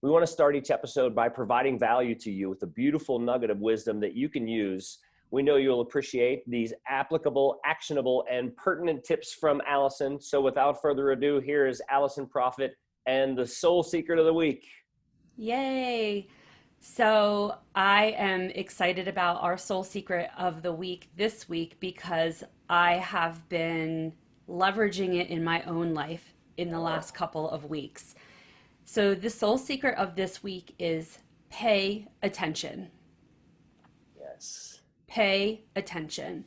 We want to start each episode by providing value to you with a beautiful nugget of wisdom that you can use. We know you'll appreciate these applicable, actionable, and pertinent tips from Alison. So without further ado, here is Alison Proffit and the Soul Secret of the Week. Yay! So I am excited about our soul secret of the week this week because I have been leveraging it in my own life in the last couple of weeks. So the soul secret of this week is pay attention. Yes. Pay attention.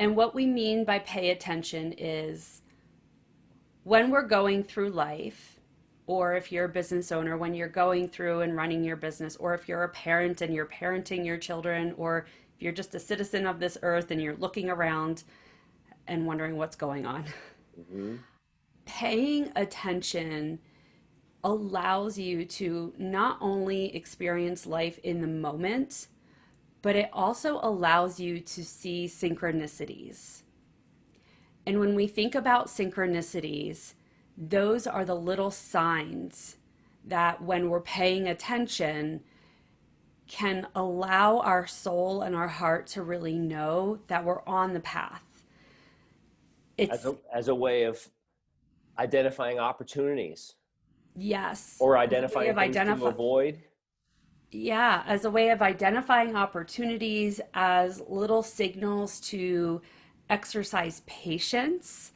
And what we mean by pay attention is when we're going through life, or if you're a business owner, when you're going through and running your business, or if you're a parent and you're parenting your children, or if you're just a citizen of this earth and you're looking around and wondering what's going on. Mm-hmm. Paying attention allows you to not only experience life in the moment, but it also allows you to see synchronicities. And when we think about synchronicities, those are the little signs that when we're paying attention can allow our soul and our heart to really know that we're on the path. It's As a way of identifying opportunities. yes, Or as a way identifying of things to avoid. yeah, as a way of identifying opportunities, as little signals to exercise patience,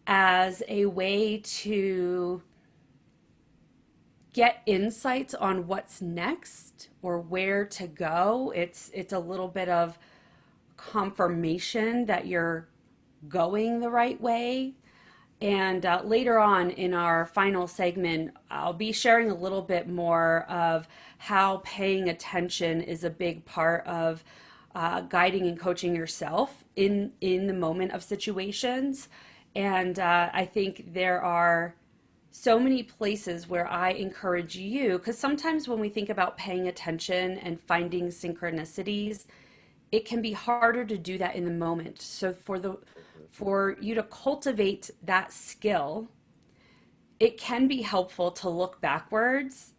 as a way to get insights on what's next or where to go. It's a little bit of confirmation that you're going the right way. And later on in our final segment, I'll be sharing a little bit more of how paying attention is a big part of guiding and coaching yourself in the moment of situations. And I think there are so many places where I encourage you, because sometimes when we think about paying attention and finding synchronicities, it can be harder to do that in the moment. So for you to cultivate that skill, it can be helpful to look backwards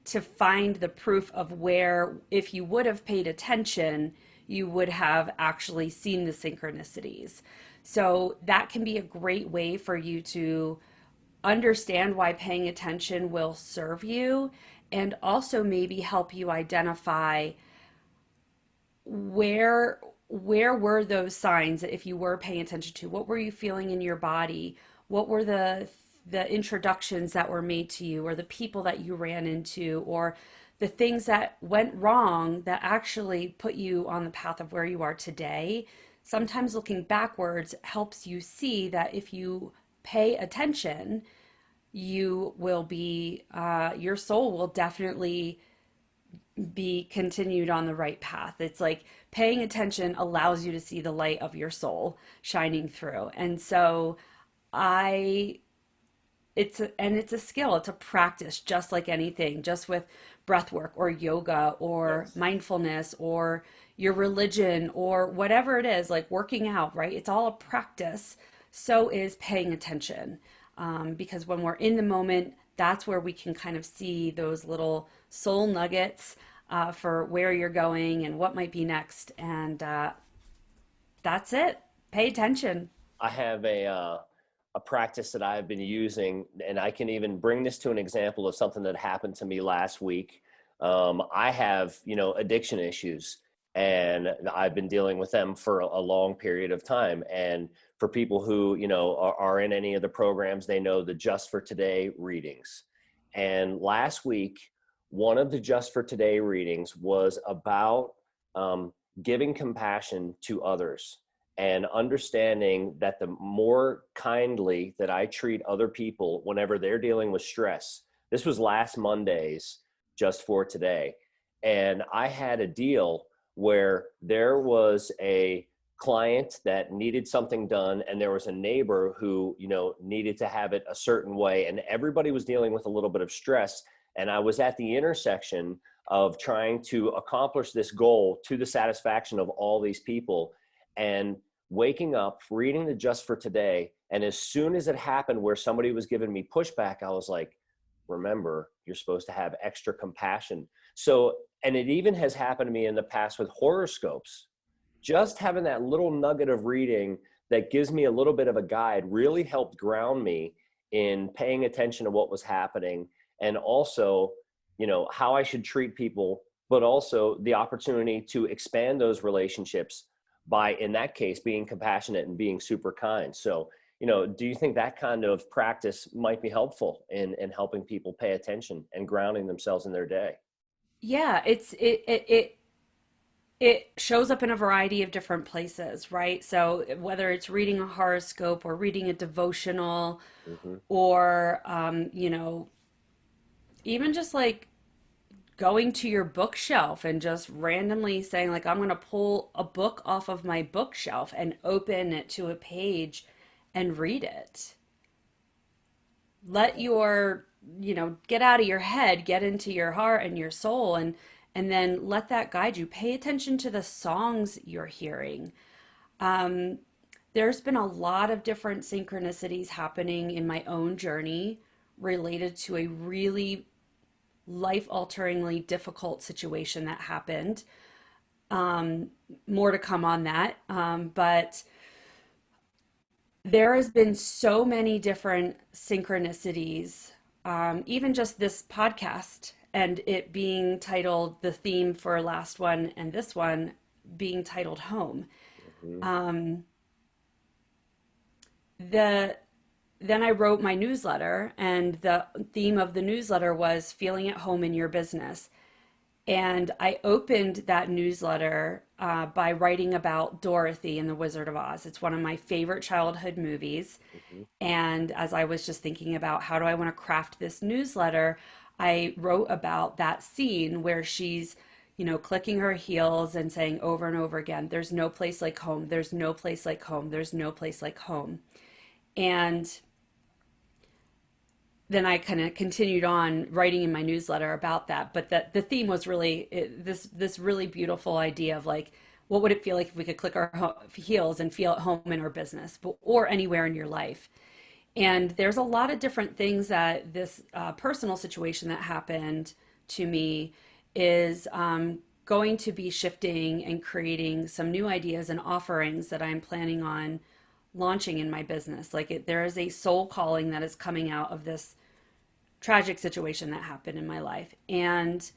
to find the proof of where, if you would have paid attention, you would have actually seen the synchronicities. So that can be a great way for you to understand why paying attention will serve you, and also maybe help you identify where were those signs that if you were paying attention to. What were you feeling in your body? What were the introductions that were made to you, or the people that you ran into, or the things that went wrong that actually put you on the path of where you are today? Sometimes looking backwards helps you see that if you pay attention, you will be your soul will definitely be continued on the right path. It's like paying attention allows you to see the light of your soul shining through. And so it's a skill, it's a practice, just like anything, just with breath work or yoga or Yes. mindfulness or your religion or whatever it is, like working out, right? It's all a practice. So is paying attention. Because when we're in the moment, that's where we can kind of see those little soul nuggets for where you're going and what might be next. And that's it. Pay attention. I have a practice that I've been using, and I can even bring this to an example of something that happened to me last week. I have, addiction issues, and I've been dealing with them for a long period of time. And for people who, are in any of the programs, they know the Just for Today readings. And last week, one of the Just for Today readings was about giving compassion to others and understanding that the more kindly that I treat other people whenever they're dealing with stress. This was last Monday's Just for Today. And I had a deal where there was a client that needed something done, and there was a neighbor who, needed to have it a certain way, and everybody was dealing with a little bit of stress. And I was at the intersection of trying to accomplish this goal to the satisfaction of all these people, and waking up, reading the Just for Today. And as soon as it happened where somebody was giving me pushback, I was like, remember, you're supposed to have extra compassion. So, and it even has happened to me in the past with horoscopes. Just having that little nugget of reading that gives me a little bit of a guide really helped ground me in paying attention to what was happening, and also, how I should treat people, but also the opportunity to expand those relationships by, in that case, being compassionate and being super kind. So, do you think that kind of practice might be helpful in helping people pay attention and grounding themselves in their day? Yeah, it shows up in a variety of different places, right? So whether it's reading a horoscope or reading a devotional, Hmm. or even just like going to your bookshelf and just randomly saying like I'm going to pull a book off of my bookshelf and open it to a page and read it. Let your, get out of your head, get into your heart and your soul, and then let that guide you. Pay attention to the songs you're hearing. There's been a lot of different synchronicities happening in my own journey related to a really life alteringly difficult situation that happened. More to come on that. But there has been so many different synchronicities, even just this podcast and it being titled, the theme for last one and this one being titled Home. Hmm. Um, the Then I wrote my newsletter, and the theme of the newsletter was feeling at home in your business. And I opened that newsletter by writing about Dorothy in The Wizard of Oz. It's one of my favorite childhood movies. Hmm. And as I was just thinking about how do I want to craft this newsletter, I wrote about that scene where she's, clicking her heels and saying over and over again, there's no place like home, there's no place like home, there's no place like home. And then I kind of continued on writing in my newsletter about that. But the theme was really this really beautiful idea of like, what would it feel like if we could click our heels and feel at home in our business, or anywhere in your life? And there's a lot of different things that this personal situation that happened to me is going to be shifting and creating some new ideas and offerings that I'm planning on launching in my business. Like there is a soul calling that is coming out of this tragic situation that happened in my life, and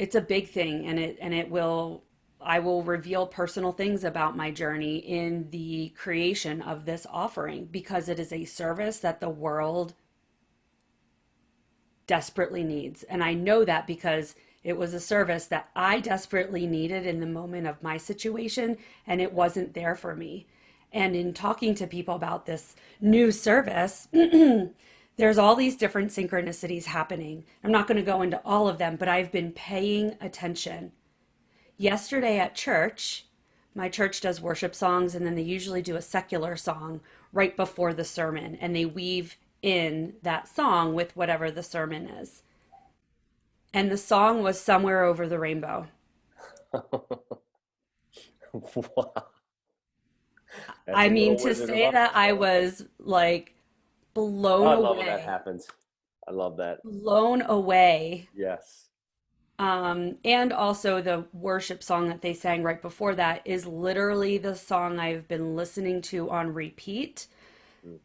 it's a big thing, and it will, I will reveal personal things about my journey in the creation of this offering, because it is a service that the world desperately needs. And I know that because it was a service that I desperately needed in the moment of my situation, and it wasn't there for me. And in talking to people about this new service, there's all these different synchronicities happening. I'm not going to go into all of them, but I've been paying attention. Yesterday at church, my church does worship songs, and then they usually do a secular song right before the sermon, and they weave in that song with whatever the sermon is. And the song was Somewhere Over the Rainbow. Wow. That's I a mean, little to Wizard of say Oz. that I I like it. was like Oh, blown I love when that away, happens. I love that. blown away. Yes. And also the worship song that they sang right before that is literally the song I've been listening to on repeat Mm.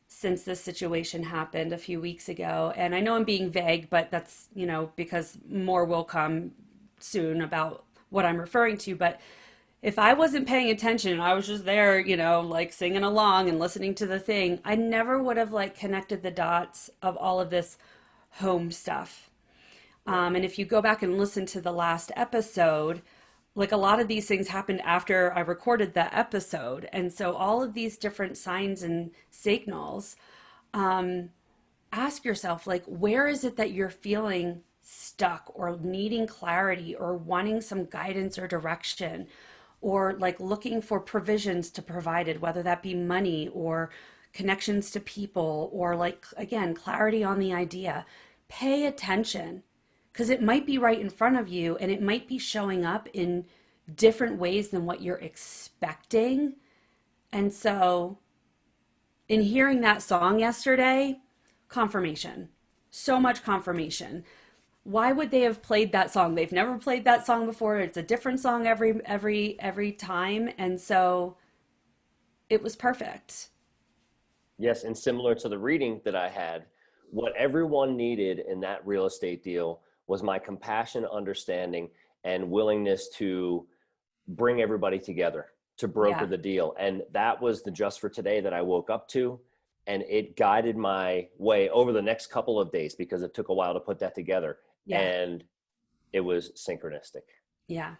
since this situation happened a few weeks ago. And I know I'm being vague, but that's, because more will come soon about what I'm referring to. But if I wasn't paying attention, I was just there, like singing along and listening to the thing, I never would have like connected the dots of all of this home stuff. Yeah. And if you go back and listen to the last episode, like a lot of these things happened after I recorded the episode. And so all of these different signs and signals, ask yourself, like, where is it that you're feeling stuck or needing clarity or wanting some guidance or direction, or like looking for provisions to provided, whether that be money or connections to people, or like, again, clarity on the idea. Pay attention, because it might be right in front of you and it might be showing up in different ways than what you're expecting. And so, in hearing that song yesterday, confirmation. So much confirmation. Why would they have played that song? They've never played that song before. It's a different song every time, and so it was perfect. Yes, and similar to the reading that I had, what everyone needed in that real estate deal was my compassion, understanding, and willingness to bring everybody together to broker Yeah. the deal. And that was the just for today that I woke up to. And it guided my way over the next couple of days because it took a while to put that together. Yeah. And it was synchronistic. Yeah.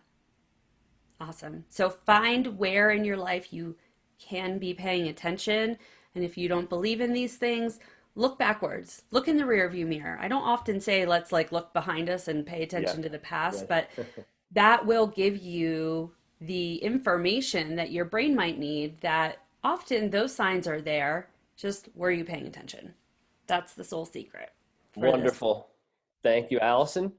Awesome. So find where in your life you can be paying attention. And if you don't believe in these things, look backwards. Look in the rear view mirror. I don't often say let's like look behind us and pay Yeah. attention to the past, Yes. but that will give you the information that your brain might need, that often those signs are there. Just were you paying attention? That's the sole secret for this. Wonderful. Thank you, Allison.